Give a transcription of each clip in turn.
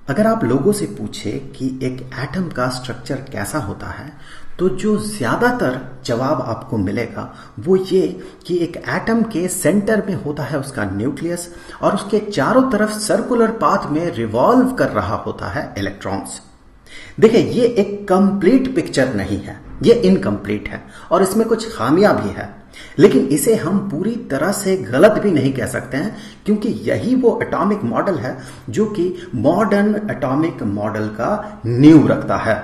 अगर आप लोगों से पूछे कि एक एटम का स्ट्रक्चर कैसा होता है तो जो ज्यादातर जवाब आपको मिलेगा वो ये कि एक एटम के सेंटर में होता है उसका न्यूक्लियस और उसके चारों तरफ सर्कुलर पाथ में रिवॉल्व कर रहा होता है इलेक्ट्रॉन्स। देखिए, ये एक कंप्लीट पिक्चर नहीं है, ये इनकम्प्लीट है और इसमें कुछ खामियां भी है, लेकिन इसे हम पूरी तरह से गलत भी नहीं कह सकते हैं क्योंकि यही वो एटॉमिक मॉडल है जो कि मॉडर्न एटॉमिक मॉडल का नींव रखता है।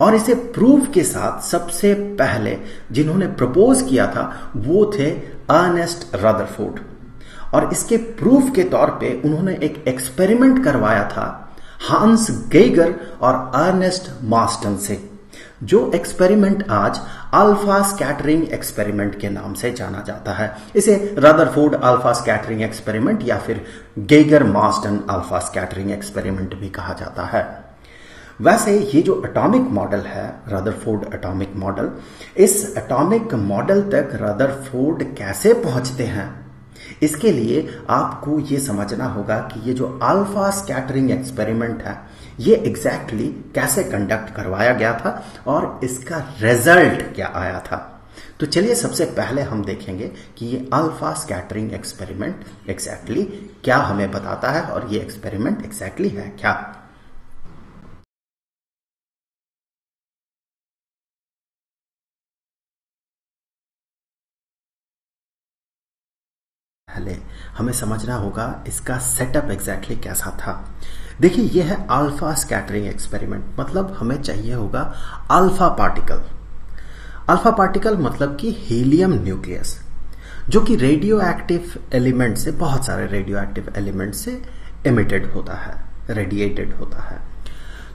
और इसे प्रूफ के साथ सबसे पहले जिन्होंने प्रपोज किया था वो थे अर्नेस्ट रदरफोर्ड, और इसके प्रूफ के तौर पे उन्होंने एक एक्सपेरिमेंट करवाया था हांस गेगर और अर्नेस्ट मार्स्टन से, जो एक्सपेरिमेंट आज अल्फा स्कैटरिंग एक्सपेरिमेंट के नाम से जाना जाता है। इसे रदरफोर्ड अल्फा स्कैटरिंग एक्सपेरिमेंट या फिर Geiger Marston alpha scattering experiment भी कहा जाता है। वैसे ये जो एटॉमिक मॉडल है, रदरफोर्ड एटॉमिक मॉडल, इस एटॉमिक मॉडल तक रदरफोर्ड कैसे पहुंचते हैं, इसके लिए आपको ये समझना होगा कि ये जो अल्फा स्कैटरिंग एक्सपेरिमेंट है ये एग्जैक्टली कैसे कंडक्ट करवाया गया था और इसका रिजल्ट क्या आया था। तो चलिए सबसे पहले हम देखेंगे कि ये अल्फा स्कैटरिंग एक्सपेरिमेंट एग्जैक्टली क्या हमें बताता है और ये एक्सपेरिमेंट एग्जैक्टली है क्या। पहले हमें समझना होगा इसका सेटअप एग्जैक्टली कैसा था। देखिए, यह है अल्फा स्कैटरिंग एक्सपेरिमेंट, मतलब हमें चाहिए होगा अल्फा पार्टिकल। अल्फा पार्टिकल मतलब कि हीलियम न्यूक्लियस, जो कि रेडियो एक्टिव एलिमेंट से, बहुत सारे रेडियो एक्टिव एलिमेंट से एमिटेड होता है, रेडिएटेड होता है।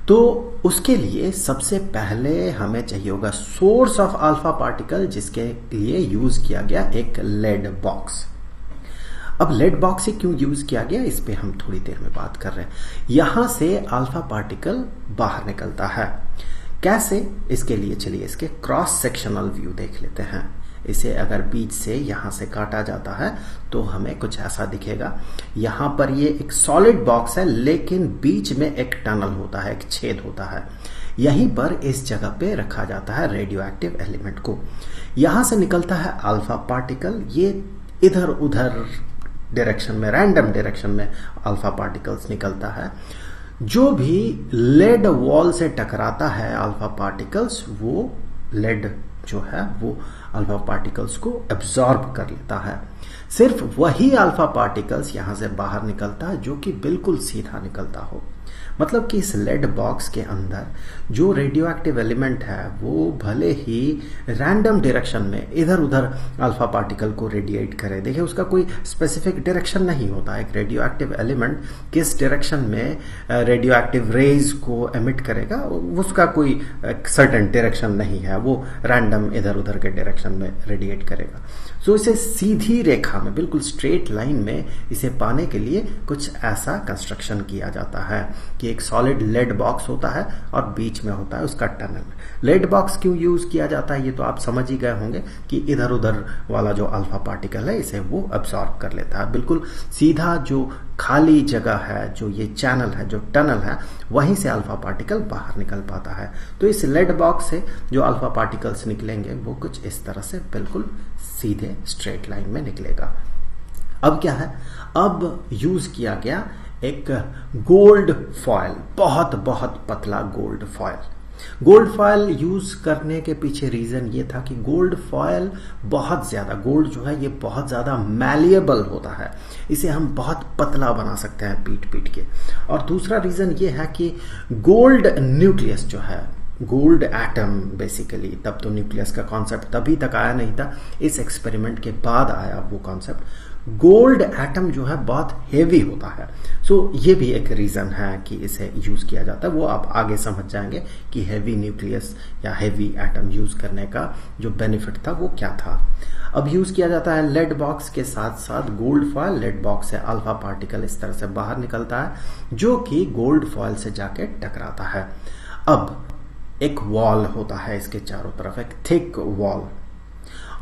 तो उसके लिए सबसे पहले हमें चाहिए होगा सोर्स ऑफ अल्फा पार्टिकल, जिसके लिए यूज किया गया एक लेड बॉक्स। अब लेड बॉक्स से क्यों यूज किया गया इस पे हम थोड़ी देर में बात कर रहे हैं। यहां से अल्फा पार्टिकल बाहर निकलता है, कैसे, इसके लिए चलिए इसके क्रॉस सेक्शनल व्यू देख लेते हैं। इसे अगर बीच से यहां से काटा जाता है तो हमें कुछ ऐसा दिखेगा। यहां पर ये एक सॉलिड बॉक्स है लेकिन बीच में एक टनल होता है, एक छेद होता है। यहीं पर इस जगह पे रखा जाता है रेडियो एक्टिव एलिमेंट को। यहां से निकलता है अल्फा पार्टिकल, ये इधर उधर डायरेक्शन में, रैंडम डायरेक्शन में अल्फा पार्टिकल्स निकलता है। जो भी लेड वॉल से टकराता है अल्फा पार्टिकल्स, वो लेड जो है वो अल्फा पार्टिकल्स को एब्जॉर्ब कर लेता है। सिर्फ वही अल्फा पार्टिकल्स यहां से बाहर निकलता है जो कि बिल्कुल सीधा निकलता हो। मतलब कि इस लेड बॉक्स के अंदर जो रेडियो एक्टिव एलिमेंट है वो भले ही रैंडम डायरेक्शन में इधर उधर अल्फा पार्टिकल को रेडिएट करे, देखिए उसका कोई स्पेसिफिक डायरेक्शन नहीं होता। एक रेडियो एक्टिव एलिमेंट किस डायरेक्शन में रेडियो एक्टिव रेज को एमिट करेगा उसका कोई सर्टेन डायरेक्शन नहीं है, वो रैंडम इधर उधर के डायरेक्शन में रेडिएट करेगा। सो इसे सीधी रेखा में, बिल्कुल स्ट्रेट लाइन में इसे पाने के लिए कुछ ऐसा कंस्ट्रक्शन किया जाता है कि एक सॉलिड लेड बॉक्स होता है और बीच में होता है उसका टनल। लेड बॉक्स क्यों यूज किया जाता है ये तो आप समझ ही गए होंगे कि इधर उधर वाला जो अल्फा पार्टिकल है इसे वो अब्सॉर्ब कर लेता है। बिल्कुल सीधा जो खाली जगह है, जो ये चैनल है, जो टनल है, वहीं से अल्फा पार्टिकल बाहर निकल पाता है। तो इस लेड बॉक्स से जो अल्फा पार्टिकल्स निकलेंगे वो कुछ इस तरह से बिल्कुल सीधे स्ट्रेट लाइन में निकलेगा। अब क्या है, अब यूज किया गया एक गोल्ड फॉयल, बहुत बहुत पतला gold foil. Gold foil use करने के पीछे रीजन ये था कि गोल्ड फॉयल बहुत ज्यादा, गोल्ड जो है ये बहुत ज्यादा मैलिएबल होता है, इसे हम बहुत पतला बना सकते हैं पीट पीट के। और दूसरा रीजन ये है कि गोल्ड न्यूक्लियस जो है, गोल्ड एटम बेसिकली, तब तो न्यूक्लियस का कॉन्सेप्ट तभी तक आया नहीं था, इस एक्सपेरिमेंट के बाद आया वो कॉन्सेप्ट। गोल्ड एटम जो है बहुत हेवी होता है। सो ये भी एक रीजन है कि इसे यूज किया जाता है, वो आप आगे समझ जाएंगे कि हेवी न्यूक्लियस या हेवी एटम यूज करने का जो बेनिफिट था वो क्या था। अब यूज किया जाता है लेड बॉक्स के साथ साथ गोल्ड फॉयल। लेड बॉक्स से अल्फा पार्टिकल इस तरह से बाहर निकलता है जो कि गोल्ड फॉयल से जाके टकराता है। अब एक वॉल होता है इसके चारों तरफ, एक थिक वॉल।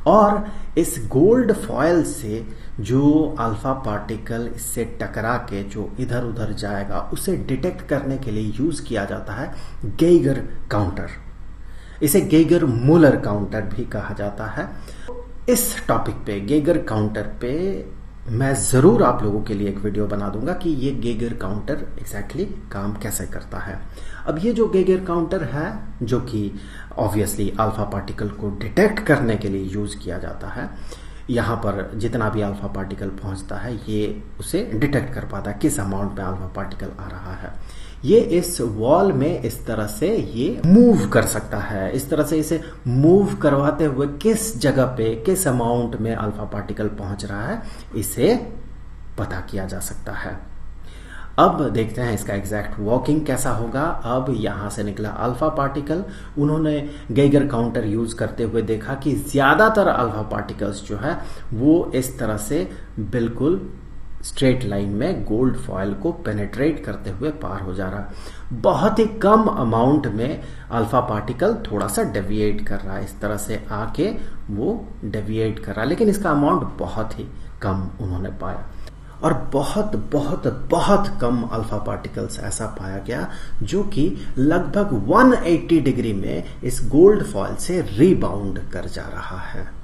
और इस गोल्ड फॉयल से जो अल्फा पार्टिकल इससे टकरा के जो इधर उधर जाएगा उसे डिटेक्ट करने के लिए यूज किया जाता है गेगर काउंटर। इसे गेगर मुलर काउंटर भी कहा जाता है। इस टॉपिक पे गेगर काउंटर पे मैं जरूर आप लोगों के लिए एक वीडियो बना दूंगा कि ये गेगर काउंटर एग्जैक्टली काम कैसे करता है। अब ये जो गेगर काउंटर है जो कि ऑब्वियसली अल्फा पार्टिकल को डिटेक्ट करने के लिए यूज किया जाता है, यहाँ पर जितना भी अल्फा पार्टिकल पहुंचता है ये उसे डिटेक्ट कर पाता है किस अमाउंट में अल्फा पार्टिकल आ रहा है। ये इस वॉल में इस तरह से ये मूव कर सकता है। इस तरह से इसे मूव करवाते हुए किस जगह पे किस अमाउंट में अल्फा पार्टिकल पहुंच रहा है इसे पता किया जा सकता है। अब देखते हैं इसका एग्जैक्ट वर्किंग कैसा होगा। अब यहां से निकला अल्फा पार्टिकल, उन्होंने गेगर काउंटर यूज करते हुए देखा कि ज्यादातर अल्फा पार्टिकल्स जो है वो इस तरह से बिल्कुल स्ट्रेट लाइन में गोल्ड फॉयल को पेनेट्रेट करते हुए पार हो जा रहा है। बहुत ही कम अमाउंट में अल्फा पार्टिकल थोड़ा सा डेविएट कर रहा है, इस तरह से आके वो डेविएट कर रहा है, लेकिन इसका अमाउंट बहुत ही कम उन्होंने पाया। और बहुत बहुत बहुत कम अल्फा पार्टिकल्स ऐसा पाया गया जो कि लगभग 180 डिग्री में इस गोल्ड फॉयल से रीबाउंड कर जा रहा है।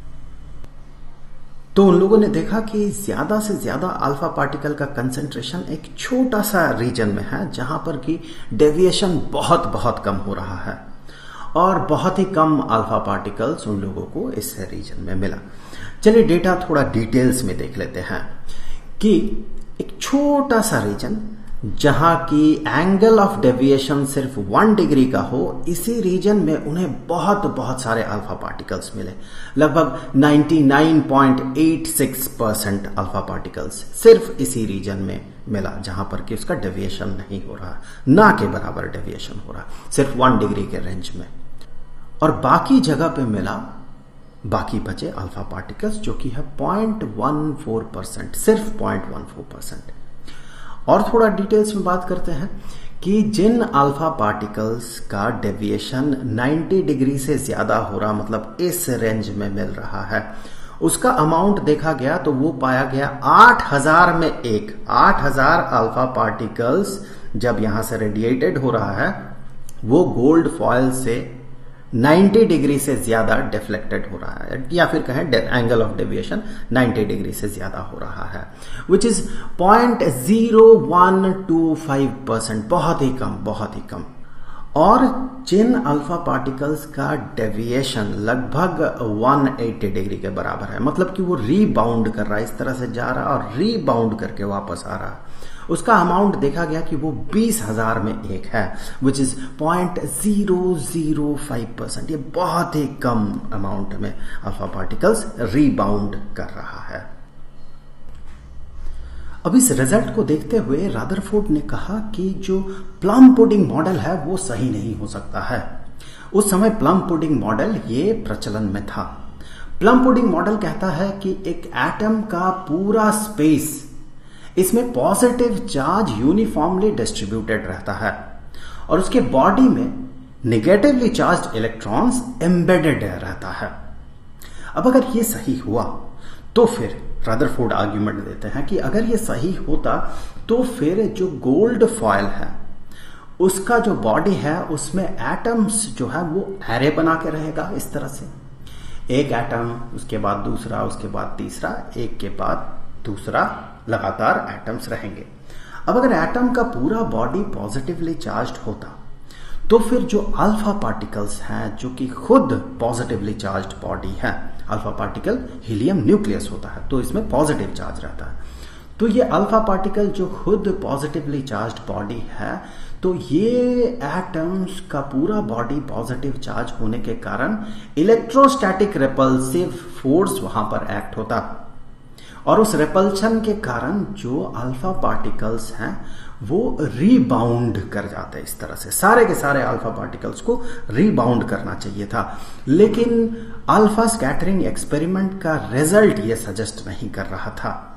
तो उन लोगों ने देखा कि ज्यादा से ज्यादा अल्फा पार्टिकल का कंसंट्रेशन एक छोटा सा रीजन में है जहां पर कि डेविएशन बहुत बहुत कम हो रहा है और बहुत ही कम अल्फा पार्टिकल्स उन लोगों को इस रीजन में मिला। चलिए डेटा थोड़ा डिटेल्स में देख लेते हैं कि एक छोटा सा रीजन जहां की एंगल ऑफ डेविएशन सिर्फ 1 डिग्री का हो, इसी रीजन में उन्हें बहुत बहुत सारे अल्फा पार्टिकल्स मिले। लगभग 99.86% अल्फा पार्टिकल्स सिर्फ इसी रीजन में मिला जहां पर कि उसका डेविएशन नहीं हो रहा, ना के बराबर डेविएशन हो रहा, सिर्फ 1 डिग्री के रेंज में। और बाकी जगह पे मिला बाकी बचे अल्फा पार्टिकल्स जो कि है 0.14%, सिर्फ 0.14%। और थोड़ा डिटेल्स में बात करते हैं कि जिन अल्फा पार्टिकल्स का डेविएशन 90 डिग्री से ज्यादा हो रहा, मतलब इस रेंज में मिल रहा है, उसका अमाउंट देखा गया तो वो पाया गया 8000 में 8000 अल्फा पार्टिकल्स जब यहां से रेडिएटेड हो रहा है वो गोल्ड फॉयल से 90 डिग्री से ज्यादा डिफ्लेक्टेड हो रहा है, या फिर कहें एंगल ऑफ डेविएशन 90 डिग्री से ज्यादा हो रहा है, विच इज 0.0125%, बहुत ही कम। और जिन अल्फा पार्टिकल्स का डेविएशन लगभग 180 डिग्री के बराबर है, मतलब कि वो रीबाउंड कर रहा है, इस तरह से जा रहा है और रीबाउंड करके वापस आ रहा है, उसका अमाउंट देखा गया कि वो 20,000 में 1 है, विच इज 0.005%। ये बहुत ही कम अमाउंट में अल्फा पार्टिकल्स रीबाउंड कर रहा है। अब इस रिजल्ट को देखते हुए रदरफोर्ड ने कहा कि जो प्लम पुडिंग मॉडल है वो सही नहीं हो सकता है। उस समय प्लम पुडिंग मॉडल ये प्रचलन में था। प्लम पुडिंग मॉडल कहता है कि एक एटम का पूरा स्पेस, इसमें पॉजिटिव चार्ज यूनिफॉर्मली डिस्ट्रीब्यूटेड रहता है और उसके बॉडी में नेगेटिवली चार्ज्ड इलेक्ट्रॉन्स एम्बेडेड रहता है। अब अगर ये सही हुआ तो फिर रदरफोर्ड आर्ग्यूमेंट देते हैं कि अगर ये सही होता तो फिर जो गोल्ड फॉयल है उसका जो बॉडी है उसमें एटम्स जो है वो एरे बना के रहेगा, इस तरह से एक एटम, उसके बाद दूसरा, उसके बाद तीसरा, एक के बाद दूसरा, लगातार एटम्स रहेंगे। अब अगर एटम का पूरा बॉडी पॉजिटिवली चार्ज्ड होता तो फिर जो अल्फा पार्टिकल्स हैं जो कि खुद पॉजिटिवली चार्ज्ड बॉडी है, अल्फा पार्टिकल हीलियम न्यूक्लियस होता है तो इसमें पॉजिटिव चार्ज रहता है, तो ये अल्फा पार्टिकल जो खुद पॉजिटिवली चार्ज्ड बॉडी है तो ये एटम्स का पूरा बॉडी पॉजिटिव चार्ज होने के कारण इलेक्ट्रोस्टैटिक रिपल्सिव फोर्स वहां पर एक्ट होता और उस रिपल्शन के कारण जो अल्फा पार्टिकल्स हैं वो रीबाउंड कर जाते हैं। इस तरह से सारे के सारे अल्फा पार्टिकल्स को रीबाउंड करना चाहिए था, लेकिन अल्फा स्कैटरिंग एक्सपेरिमेंट का रिजल्ट ये सजेस्ट नहीं कर रहा था।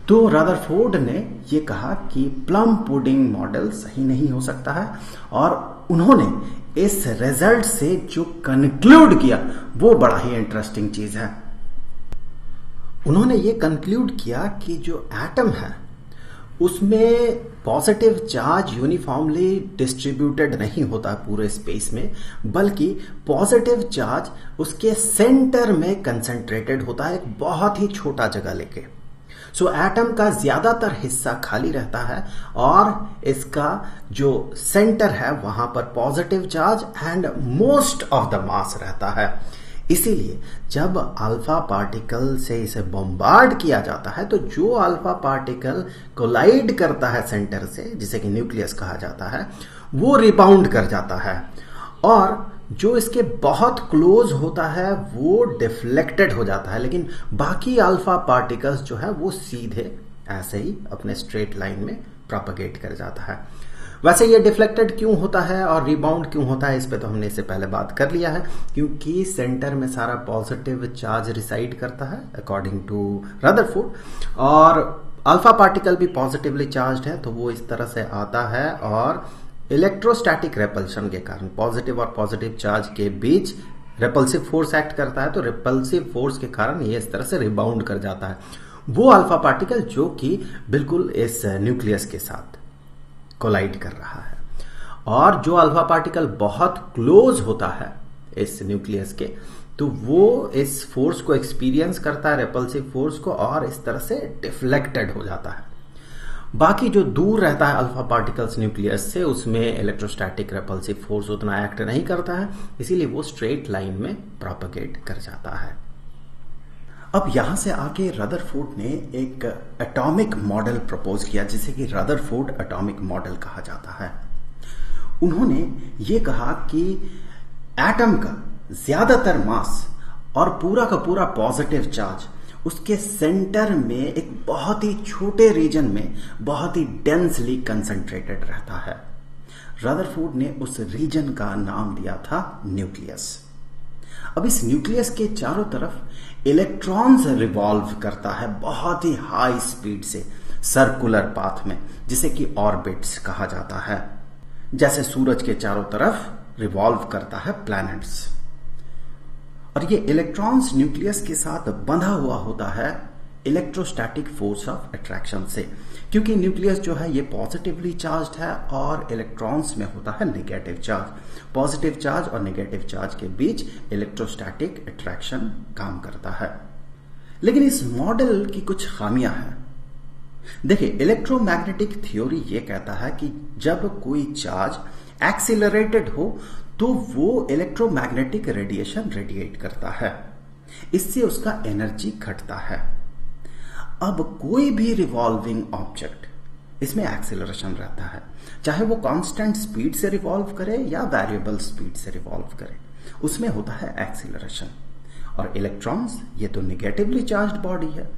तो रदरफोर्ड ने ये कहा कि प्लम पुडिंग मॉडल सही नहीं हो सकता है और उन्होंने इस रिजल्ट से जो कंक्लूड किया वो बड़ा ही इंटरेस्टिंग चीज है। उन्होंने ये कंक्लूड किया कि जो एटम है उसमें पॉजिटिव चार्ज यूनिफॉर्मली डिस्ट्रीब्यूटेड नहीं होता पूरे स्पेस में, बल्कि पॉजिटिव चार्ज उसके सेंटर में कंसंट्रेटेड होता है, एक बहुत ही छोटा जगह लेके। सो एटम का ज्यादातर हिस्सा खाली रहता है और इसका जो सेंटर है वहां पर positive charge and most of the mass रहता है। इसीलिए जब अल्फा पार्टिकल से इसे बॉम्बार्ड किया जाता है तो जो अल्फा पार्टिकल कोलाइड करता है सेंटर से, जिसे कि न्यूक्लियस कहा जाता है, वो रिबाउंड कर जाता है और जो इसके बहुत क्लोज होता है वो डिफ्लेक्टेड हो जाता है, लेकिन बाकी अल्फा पार्टिकल्स जो है वो सीधे ऐसे ही अपने स्ट्रेट लाइन में प्रोपेगेट कर जाता है। वैसे ये डिफ्लेक्टेड क्यों होता है और रिबाउंड क्यों होता है, इस पे तो हमने इससे पहले बात कर लिया है, क्योंकि सेंटर में सारा पॉजिटिव चार्ज रिसाइड करता है अकॉर्डिंग टू रदरफोर्ड, और अल्फा पार्टिकल भी पॉजिटिवली चार्ज्ड है, तो वो इस तरह से आता है और इलेक्ट्रोस्टैटिक रेपल्शन के कारण पॉजिटिव और पॉजिटिव चार्ज के बीच रेपल्सिव फोर्स एक्ट करता है, तो रेपल्सिव फोर्स के कारण ये इस तरह से रिबाउंड कर जाता है वो अल्फा पार्टिकल जो कि बिल्कुल इस न्यूक्लियस के साथ कोलाइड कर रहा है। और जो अल्फा पार्टिकल बहुत क्लोज होता है इस न्यूक्लियस के, तो वो इस फोर्स को एक्सपीरियंस करता है, रेपल्सिव फोर्स को, और इस तरह से डिफ्लेक्टेड हो जाता है। बाकी जो दूर रहता है अल्फा पार्टिकल्स न्यूक्लियस से, उसमें इलेक्ट्रोस्टैटिक रेपल्सिव फोर्स उतना एक्ट नहीं करता है, इसीलिए वो स्ट्रेट लाइन में प्रोपेगेट कर जाता है। अब यहां से आके रदरफोर्ड ने एक एटॉमिक मॉडल प्रपोज किया, जिसे कि रदरफोर्ड एटॉमिक मॉडल कहा जाता है। उन्होंने ये कहा कि एटम का ज्यादातर मास और पूरा का पूरा पॉजिटिव चार्ज उसके सेंटर में एक बहुत ही छोटे रीजन में बहुत ही डेंसली कंसंट्रेटेड रहता है। रदरफोर्ड ने उस रीजन का नाम दिया था न्यूक्लियस। अब इस न्यूक्लियस के चारों तरफ इलेक्ट्रॉन्स रिवॉल्व करता है बहुत ही हाई स्पीड से सर्कुलर पाथ में, जिसे कि ऑर्बिट्स कहा जाता है, जैसे सूरज के चारों तरफ रिवॉल्व करता है प्लैनेट्स। और ये इलेक्ट्रॉन्स न्यूक्लियस के साथ बंधा हुआ होता है इलेक्ट्रोस्टैटिक फोर्स ऑफ अट्रैक्शन से, क्योंकि न्यूक्लियस जो है ये पॉजिटिवली चार्ज्ड है और इलेक्ट्रॉन्स में होता है नेगेटिव चार्ज। पॉजिटिव चार्ज और नेगेटिव चार्ज के बीच इलेक्ट्रोस्टैटिक अट्रैक्शन काम करता है। लेकिन इस मॉडल की कुछ खामियां हैं। देखिए, इलेक्ट्रोमैग्नेटिक थ्योरी ये कहता है कि जब कोई चार्ज एक्सीलरेटेड हो तो वो इलेक्ट्रोमैग्नेटिक रेडिएशन रेडिएट करता है, इससे उसका एनर्जी घटता है। अब कोई भी रिवॉल्विंग ऑब्जेक्ट, इसमें एक्सीलरेशन रहता है, चाहे वो कांस्टेंट स्पीड से रिवॉल्व करे या वेरिएबल स्पीड से रिवॉल्व करे, उसमें होता है एक्सीलरेशन। और इलेक्ट्रॉन्स ये तो नेगेटिवली चार्ज्ड बॉडी है,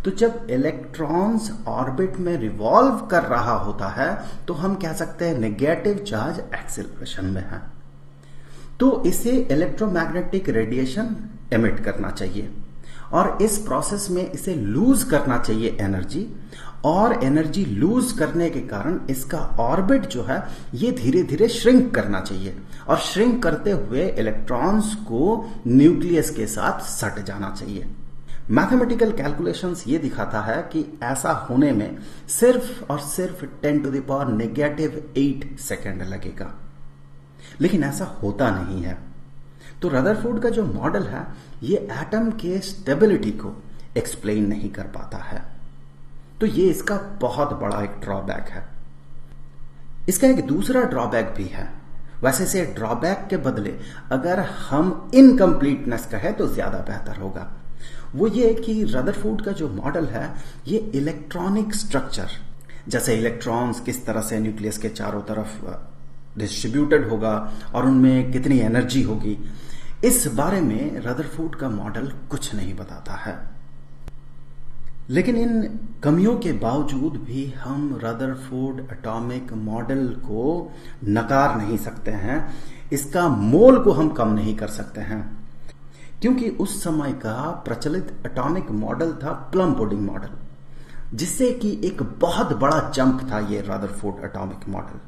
तो जब इलेक्ट्रॉन्स ऑर्बिट में रिवॉल्व कर रहा होता है तो हम कह सकते हैं नेगेटिव चार्ज एक्सीलरेशन में है, तो इसे इलेक्ट्रोमैग्नेटिक रेडिएशन एमिट करना चाहिए और इस प्रोसेस में इसे लूज करना चाहिए एनर्जी, और एनर्जी लूज करने के कारण इसका ऑर्बिट जो है ये धीरे धीरे श्रिंक करना चाहिए, और श्रिंक करते हुए इलेक्ट्रॉन्स को न्यूक्लियस के साथ सट जाना चाहिए। मैथमेटिकल कैलकुलेशंस ये दिखाता है कि ऐसा होने में सिर्फ और सिर्फ 10⁻⁸ सेकेंड लगेगा, लेकिन ऐसा होता नहीं है। तो रदरफोर्ड का जो मॉडल है ये एटम के स्टेबिलिटी को एक्सप्लेन नहीं कर पाता है, तो ये इसका बहुत बड़ा एक ड्रॉबैक है। इसका एक दूसरा ड्रॉबैक भी है, वैसे से ड्रॉबैक के बदले अगर हम इनकम्प्लीटनेस कहें तो ज्यादा बेहतर होगा। वो ये कि रदरफोर्ड का जो मॉडल है ये इलेक्ट्रॉनिक स्ट्रक्चर, जैसे इलेक्ट्रॉन्स किस तरह से न्यूक्लियस के चारों तरफ डिस्ट्रीब्यूटेड होगा और उनमें कितनी एनर्जी होगी, इस बारे में रदरफोर्ड का मॉडल कुछ नहीं बताता है। लेकिन इन कमियों के बावजूद भी हम रदरफोर्ड एटॉमिक मॉडल को नकार नहीं सकते हैं, इसका मोल को हम कम नहीं कर सकते हैं, क्योंकि उस समय का प्रचलित एटॉमिक मॉडल था प्लम पुडिंग मॉडल, जिससे कि एक बहुत बड़ा जंप था ये रदरफोर्ड एटॉमिक मॉडल।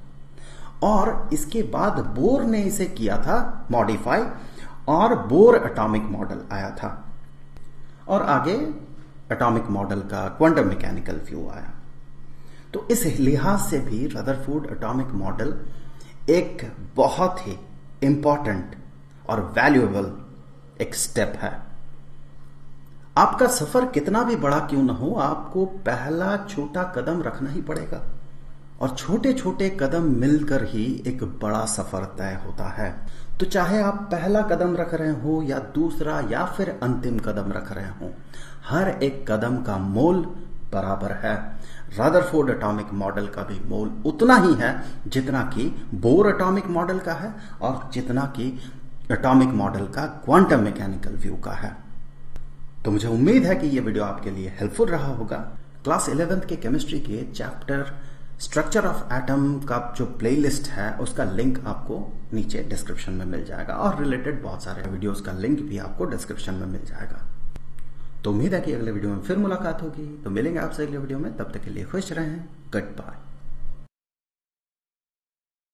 और इसके बाद बोर ने इसे किया था मॉडिफाई और बोर एटॉमिक मॉडल आया था और आगे एटॉमिक मॉडल का क्वांटम मैकेनिकल व्यू आया। तो इस लिहाज से भी रदरफोर्ड एटॉमिक मॉडल एक बहुत ही इंपॉर्टेंट और वैल्यूएबल एक स्टेप है। आपका सफर कितना भी बड़ा क्यों ना हो, आपको पहला छोटा कदम रखना ही पड़ेगा और छोटे छोटे कदम मिलकर ही एक बड़ा सफर तय होता है। तो चाहे आप पहला कदम रख रहे हो या दूसरा या फिर अंतिम कदम रख रहे हो, हर एक कदम का मोल बराबर है। रदरफोर्ड एटॉमिक मॉडल का भी मोल उतना ही है जितना कि बोर एटॉमिक मॉडल का है और जितना कि एटॉमिक मॉडल का क्वांटम मैकेनिकल व्यू का है। तो मुझे उम्मीद है कि यह वीडियो आपके लिए हेल्पफुल रहा होगा। क्लास 11th के केमिस्ट्री के चैप्टर स्ट्रक्चर ऑफ एटम का जो प्लेलिस्ट है उसका लिंक आपको नीचे डिस्क्रिप्शन में मिल जाएगा और रिलेटेड बहुत सारे वीडियोस का लिंक भी आपको डिस्क्रिप्शन में मिल जाएगा। तो उम्मीद है कि अगले वीडियो में फिर मुलाकात होगी। तो मिलेंगे आपसे अगले वीडियो में, तब तक के लिए खुश रहें। Good bye.